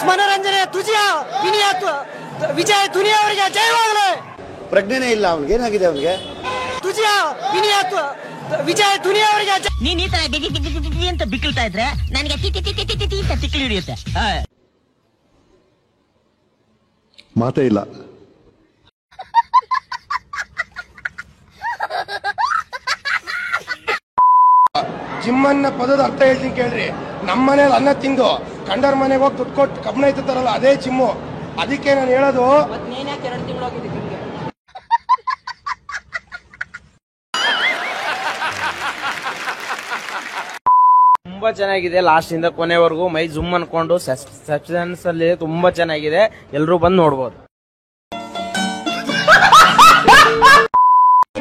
ಮನೋರಂಜನೆ ತುಜಿಯ ವಿನಯ ವಿಜಯ ದುನಿಯಾ ಅವರಿಗೆ ಜಯವಾಗಲಿ. ಪ್ರಜ್ಞೆನೇ ಇಲ್ಲ ಅವನಿಗೆ, ಏನಾಗಿದೆ ಅವನಿಗೆ? ತುಜಿಯ ವಿನಯ ವಿಜಯ ದುನಿಯಾ ಅವರಿಗೆ. ನೀನ್ ಈ ತರ ಅಂತ ಬಿಕ್ಕಳ್ತಾ ಇದ್ರೆ ನನಗೆ ಅಂತ ತಿಕ್ಕಲಿ ಹಿಡಿಯುತ್ತೆ. ಮಾತೇ ಇಲ್ಲ. ಜಿಮ್ಮನ್ನ ಪದದ ಅರ್ಥ ಹೇಳ್ತೀನಿ ಕೇಳ್ರಿ. ನಮ್ಮ ಮನೇಲಿ ಅನ್ನ ತಿಂದು ಕಂಡರ್ ಮನೆಗೆ ಹೋಗಿ ದುಡ್ಡು ಕೊಟ್ಟು ಕಬ್ಬಣ ಇತ್ತಾರಲ್ಲ ಅದೇ ಜಿಮ್ಮು. ಅದಕ್ಕೆ ನಾನು ಹೇಳೋದು, ತುಂಬಾ ಚೆನ್ನಾಗಿದೆ. ಲಾಸ್ಟ್ ಇಂದ ಕೊನೆವರೆಗೂ ಮೈ ಜುಮ್ ಅನ್ಕೊಂಡು ಸಸ್ಪೆನ್ಸ್ ಅಲ್ಲಿ ತುಂಬಾ ಚೆನ್ನಾಗಿದೆ. ಎಲ್ರು ಬಂದು ನೋಡ್ಬೋದು.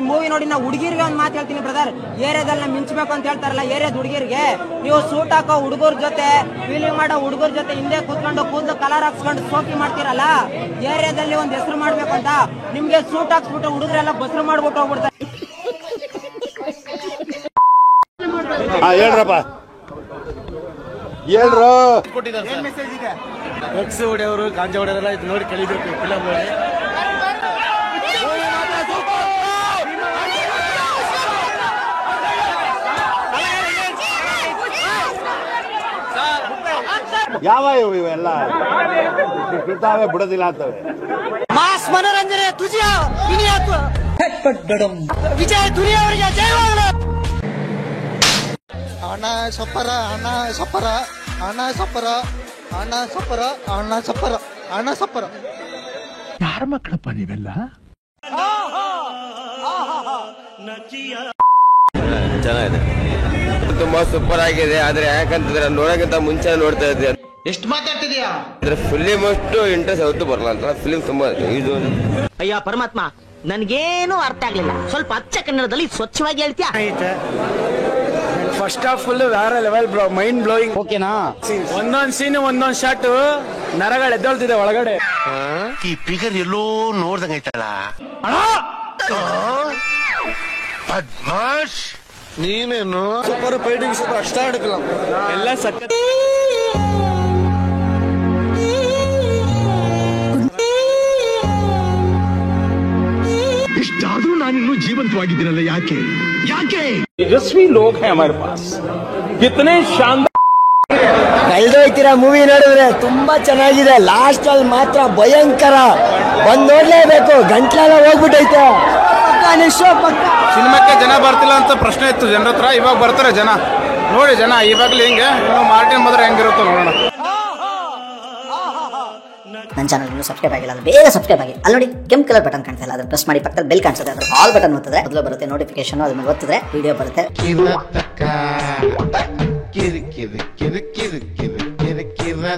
ಮೂವಿ ನೋಡಿ ನಾವು ಹುಡುಗಿರಿಗೆ ಒಂದು ಮಾತು ಹೇಳ್ತೀನಿ ಬ್ರದರ್, ಏರಿಯಾದಲ್ಲಿ ಮಿಂಚಬೇಕು ಅಂತ ಹೇಳ್ತಾರಲ್ಲ ಏರಿಯಾದ ಹುಡುಗಿರಿಗೆ, ನೀವು ಸೂಟ್ ಹಾಕೋ ಹುಡುಗರ ಜೊತೆ ಫೀಲಿಂಗ್ ಮಾಡೋ ಹುಡುಗರ ಜೊತೆ ಹಿಂದೆ ಕೂತ್ಕೊಂಡು ಕೂದಲು ಕಲರ್ ಹಾಕ್ಸ್ಕೊಂಡು ಸೋಕಿ ಮಾಡ್ತೀರಲ್ಲ, ಏರಿಯಾದಲ್ಲಿ ಒಂದು ಹೆಸರು ಮಾಡ್ಬೇಕು ಅಂತ ನಿಮ್ಗೆ ಸೂಟ್ ಹಾಕ್ಸ್ಬಿಟ್ಟು ಹುಡುಗರೆಲ್ಲ ಬಸ್ರು ಮಾಡ್ಬಿಟ್ಟು ಹೋಗ್ಬಿಡ್ತಾರೆ. ಹೇಳ್ರಪ್ಪ, ಹೇಳ್ರು. ಎಕ್ಸ್ ಹೊಡೆಯವರು ಗಾಂಜಾ ಹೊಡೆಯಲ್ಲ ಇದು ನೋಡಿ ಕಲಿಬೇಕು ಫಿಲಮ್ ನೋಡಿ. ಯಾವ ಇವೆಲ್ಲ ಬಿಡ್ತಾವೆ ಬಿಡೋದಿಲ್ಲ ಅಂತವೆ. ಮಾಸ್ ಮನೋರಂಜನೆ ತುಜಿಯ ವಿನಯ ವಿಜಯ ದುನಿಯಾ ಅವರಿಗೆ ಜಯವಾಗಲಿ. ಅಣ್ಣ ಸಪ್ಪರ ಅಣ್ಣ ಸಪ್ಪರ ಅಣ್ಣ ಸಪ್ಪರ ಅಣ್ಣ ಸಪ್ಪರ ಅಣ್ಣ ಸಪ್ಪರ ಅಣ್ಣ ಸಪ್ಪರ. ಯಾರ ಮಕ್ಕಳಪ್ಪ ನೀವೆಲ್ಲ? ಚೆನ್ನಾಗಿದೆ, ತುಂಬಾ ಸೂಪರ್ ಆಗಿದೆ. ಆದ್ರೆ ಯಾಕಂತಂದ್ರೆ ನೋಡೋಕ್ಕಿಂತ ಮುಂಚೆ ನೋಡ್ತಾ ಇದ್ದೆ. ಎಷ್ಟು ಮಾತಾಡ್ತಿದ್ಯಾ? ಫಿಲಿಮ್ ಅಷ್ಟು ಇಂಟ್ರೆಸ್ಟ್ ಯಾವತ್ತೂ ಬರಲ್ಲ ಅಂತ. ಫಿಲಿಮ್ ತುಂಬಾ ಇದು. ಅಯ್ಯ ಪರಮಾತ್ಮ, ನನ್ಗೇನು ಅರ್ಥ ಆಗ್ಲಿಲ್ಲ. ಸ್ವಲ್ಪ ಅಚ್ಚ ಕನ್ನಡದಲ್ಲಿ ಸ್ವಚ್ಛವಾಗಿ ಹೇಳ್ತೀಯಾ? ಫಸ್ಟ್ ಆಫ್ ಫುಲ್ ಬೇರೆ ಲೆವೆಲ್ ಬ್ರೋ, ಮೈಂಡ್ ಬ್ಲೋಯಿಂಗ್. ಓಕೆನಾ? ಒಂದೊಂದ್ ಸೀನ್ ಒಂದೊಂದ್ ಶಾಟ್ ನರಗಳು ಎದ್ದೊಳ್ತಿದೆ ಒಳಗಡೆ. ಈ ಫಿಗರ್ ಎಲ್ಲೋ ನೋಡ್ದಂಗೈತಲ್ಲ. ಬದ್ಮಾಶ್ ನೀನೇನು ಸೂಪರ್ ಫೈಟಿಂಗ್ ಸೂಪರ್ ಅಷ್ಟ ಆಡಕಲ್ಲ ಎಲ್ಲ ಸಕ್ಕ. ಇಷ್ಟಾದ್ರೂ ನಾನಿನ್ನೂ ಜೀವಂತವಾಗಿದ್ದೀನಲ್ಲ, ಯಾಕೆ ಯಾಕೆ? ತೇಜಸ್ವಿ ಲೋಕ್ ಹೈ ಹಮಾರೆ ಪಾಸ್. ಕಿತನೆ ಶಾನದಾರ್. ಕಳೆದೋಯ್ತೀರಾ ಮೂವಿ ನೋಡಿದ್ರೆ ತುಂಬಾ ಚೆನ್ನಾಗಿದೆ. ಲಾಸ್ಟ್ ಅಲ್ಲಿ ಮಾತ್ರ ಭಯಂಕರ. ಬಂದ್ ನೋಡ್ಲೇಬೇಕು, ಗಂಟ್ಲೆಲ್ಲ ಹೋಗ್ಬಿಟ್ಟೈತೆ. ಸಿನಿಮಾಕ್ಕೆ ಜನ ಬರ್ತಿಲ್ಲ ಅಂತ ಪ್ರಶ್ನೆ ಇತ್ತು ಜನರ ಹತ್ರ. ಇವಾಗ ಬರ್ತಾರೆ ಜನ. ನೋಡಿ ಜನ ಇವಾಗ್ಲೂ ಹಿಂಗೆ, ಇನ್ನು ಮಾರ್ಟಿನ್ ಮದ್ರ ಹೆಂಗಿರುತ್ತೋ ನೋಡೋಣ. ನನ್ನ ಚಾನಲ್ ಇನ್ನೂ ಸಬ್ಸ್ಕ್ರೈಬ್ ಆಗಿಲ್ಲ ಅಂದ್ರೆ ಬೇಗ ಸಬ್ಸ್ಕ್ರೈಬ್ ಆಗಿ. ಅಲ್ಲಿ ನೋಡಿ ಕೆಂಪು ಕಲರ್ ಬಟನ್ ಕಾಣ್ತಾ ಇಲ್ಲ, ಅದನ್ನ ಪ್ರೆಸ್ ಮಾಡಿ. ಪಕ್ಕದಲ್ಲಿ ಬೆಲ್ ಕಾಣಿಸುತ್ತೆ, ಅದ್ರ ಆಲ್ ಬಟನ್ ಒತ್ತಿದ್ರೆ ಮೊದಲು ಬರುತ್ತೆ ನೋಟಿಫಿಕೇಶನ್. ಅದನ್ನ ಒತ್ತಿದ್ರೆ ವಿಡಿಯೋ ಬರುತ್ತೆ. ಕಿರಿ ಕಿರಿ ಕಿರಿ ಕಿರಿ ಕಿರಿ ಕಿರಿ ಕಿರಿ ಕಿರಿ